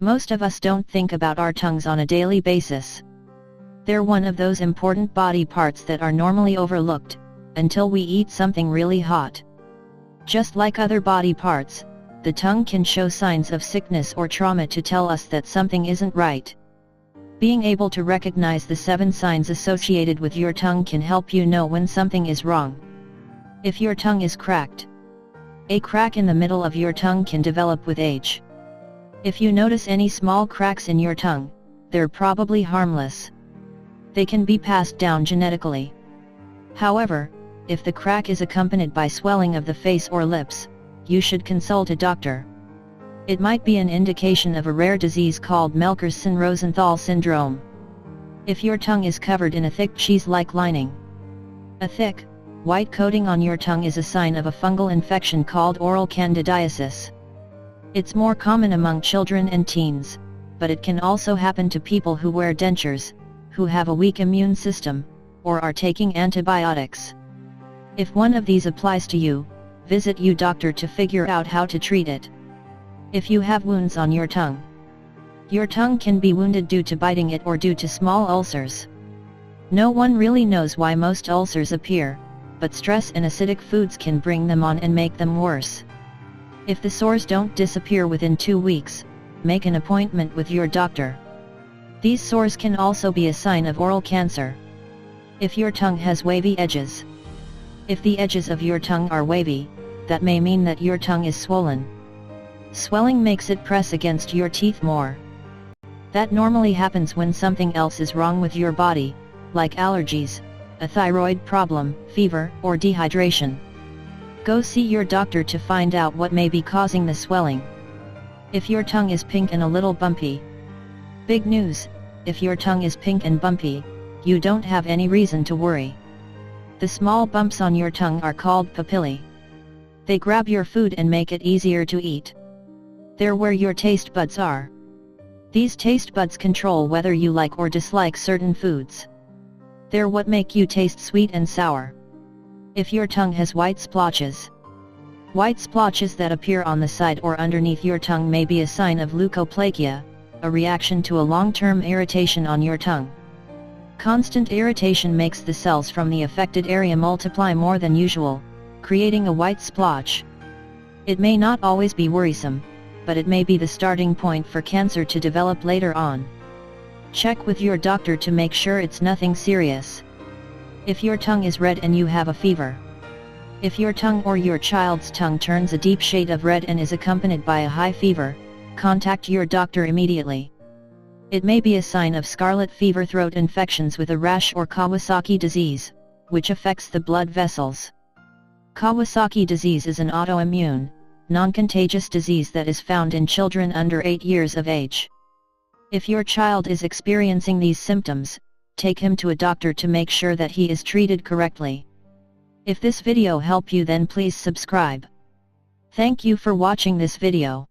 Most of us don't think about our tongues on a daily basis. They're one of those important body parts that are normally overlooked, until we eat something really hot. Just like other body parts, the tongue can show signs of sickness or trauma to tell us that something isn't right. Being able to recognize the 7 signs associated with your tongue can help you know when something is wrong. If your tongue is cracked, a crack in the middle of your tongue can develop with age. If you notice any small cracks in your tongue, they're probably harmless. They can be passed down genetically. However, if the crack is accompanied by swelling of the face or lips, you should consult a doctor. It might be an indication of a rare disease called Melkersson-Rosenthal syndrome. If your tongue is covered in a thick cheese-like lining, a thick, white coating on your tongue is a sign of a fungal infection called oral candidiasis. It's more common among children and teens, but it can also happen to people who wear dentures, who have a weak immune system, or are taking antibiotics. If one of these applies to you, visit your doctor to figure out how to treat it. If you have wounds on your tongue can be wounded due to biting it or due to small ulcers. No one really knows why most ulcers appear, but stress and acidic foods can bring them on and make them worse. If the sores don't disappear within 2 weeks, make an appointment with your doctor. These sores can also be a sign of oral cancer. If your tongue has wavy edges. If the edges of your tongue are wavy, that may mean that your tongue is swollen. Swelling makes it press against your teeth more. That normally happens when something else is wrong with your body, like allergies, a thyroid problem, fever, or dehydration. Go see your doctor to find out what may be causing the swelling. If your tongue is pink and a little bumpy. Big news, if your tongue is pink and bumpy, you don't have any reason to worry. The small bumps on your tongue are called papillae. They grab your food and make it easier to eat. They're where your taste buds are. These taste buds control whether you like or dislike certain foods. They're what make you taste sweet and sour. If your tongue has white splotches that appear on the side or underneath your tongue may be a sign of leukoplakia, a reaction to a long-term irritation on your tongue. Constant irritation makes the cells from the affected area multiply more than usual, creating a white splotch. It may not always be worrisome, but it may be the starting point for cancer to develop later on. Check with your doctor to make sure it's nothing serious. If your tongue is red and you have a fever. If your tongue or your child's tongue turns a deep shade of red and is accompanied by a high fever, contact your doctor immediately. It may be a sign of scarlet fever, throat infections with a rash, or Kawasaki disease, which affects the blood vessels. Kawasaki disease is an autoimmune, non-contagious disease that is found in children under 8 years of age. If your child is experiencing these symptoms, take him to a doctor to make sure that he is treated correctly. If this video helped you, then please subscribe. Thank you for watching this video.